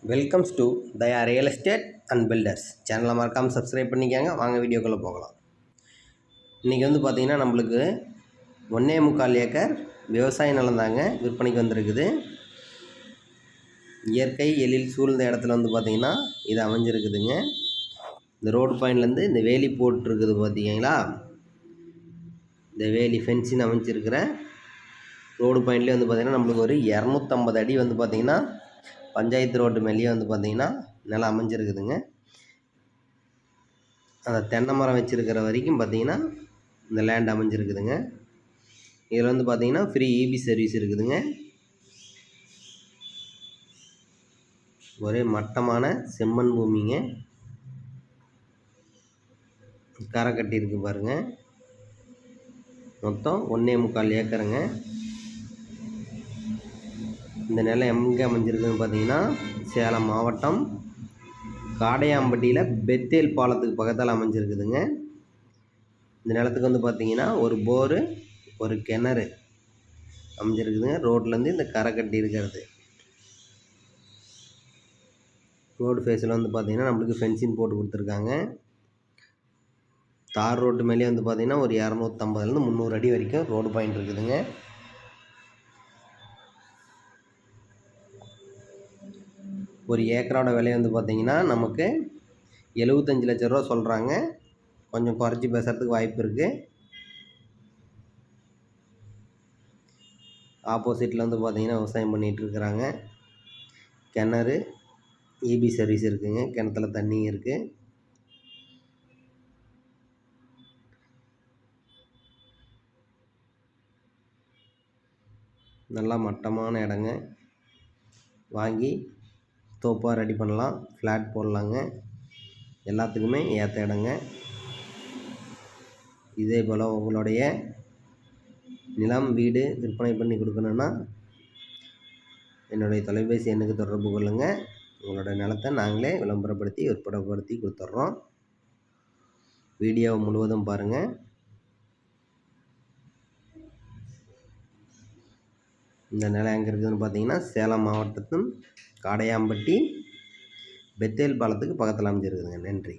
Welcomes to Daya real estate and filters சேனலை மறக்காமல் subscribe பண்ணிக்கோங்க. வாங்க வீடியோக்குள்ளே போகலாம். இன்றைக்கி பார்த்திங்கன்னா நம்மளுக்கு 1.25 ஏக்கர் விவசாய நிலம் தாங்க விற்பனைக்கு வந்திருக்குது. இயற்கை எழில் சூழ்ந்த இடத்துல பார்த்திங்கன்னா இது அமைஞ்சிருக்குதுங்க. இந்த ரோடு பாயிண்ட்லேருந்து இந்த வேலி போட்டிருக்குது பார்த்திங்களா, இந்த வேலி ஃபென்சின் அமைஞ்சிருக்கிற ரோடு பாயிண்ட்லேயே பார்த்திங்கன்னா நம்மளுக்கு ஒரு 250 அடி பார்த்திங்கன்னா பஞ்சாயத்து ரோட்டு மேலேயே பார்த்திங்கன்னா நிலம் அமைஞ்சிருக்குதுங்க. அந்த தென்னை மரம் வச்சுருக்கிற வரைக்கும் பார்த்திங்கன்னா இந்த லேண்ட் அமைஞ்சிருக்குதுங்க. இதில் பார்த்திங்கன்னா ஃப்ரீ இபி சர்வீஸ் இருக்குதுங்க. ஒரே மட்டமான செம்மண் பூமிங்க. கரை கட்டியிருக்கு பாருங்கள். மொத்தம் 1.25 ஏக்கருங்க. இந்த நிலம் எங்கே அமைஞ்சிருக்குதுன்னு பார்த்தீங்கன்னா சேலம் மாவட்டம் காடையாம்பட்டியில் பெத்தேல் பாலத்துக்கு பக்கத்தில் அமைஞ்சிருக்குதுங்க. இந்த நிலத்துக்கு பார்த்தீங்கன்னா ஒரு போரு, ஒரு கிணறு அமைஞ்சிருக்குதுங்க. ரோட்லேருந்து இந்த கரை கட்டி இருக்கிறது. ரோடு ஃபேஸில் பார்த்தீங்கன்னா நம்மளுக்கு ஃபென்சிங் போட்டு கொடுத்துருக்காங்க. தார் ரோட்டு மேலேயே பார்த்தீங்கன்னா ஒரு 250லேருந்து 300 அடி வரைக்கும் ரோடு பாயிண்ட் இருக்குதுங்க. ஒரு ஏக்கரோட விலை பார்த்தீங்கன்னா நமக்கு 75 லட்ச ரூபா சொல்கிறாங்க. கொஞ்சம் குறைச்சி பேசுகிறதுக்கு வாய்ப்பு இருக்குது. ஆப்போசிட்டில் பார்த்தீங்கன்னா விவசாயம் பண்ணிகிட்டு இருக்கிறாங்க. கிணறு, இபி சர்வீஸ் இருக்குதுங்க. கிணத்துல தண்ணி இருக்குது. நல்லா மட்டமான இடங்க. வாங்கி தோப்பாக ரெடி பண்ணலாம், ஃப்ளாட் போடலாங்க. எல்லாத்துக்குமே ஏற்ற இடங்க. இதே போல் உங்களுடைய நிலம், வீடு விற்பனை பண்ணி கொடுக்கணுன்னா என்னுடைய தொலைபேசி எண்ணுக்கு தொடர்பு கொள்ளுங்கள். உங்களோட நிலத்தை நாங்களே விளம்பரப்படுத்தி விற்பனைப்படுத்தி கொடுத்துட்றோம். வீடியோ முழுவதும் பாருங்கள். இந்த நிலம் எங்கே இருக்குதுன்னு பார்த்தீங்கன்னா சேலம் மாவட்டத்தின் காடையாம்பட்டி பெத்தேல் பாலத்துக்கு பக்கத்தில் அமைஞ்சிருக்குதுங்க. நன்றி.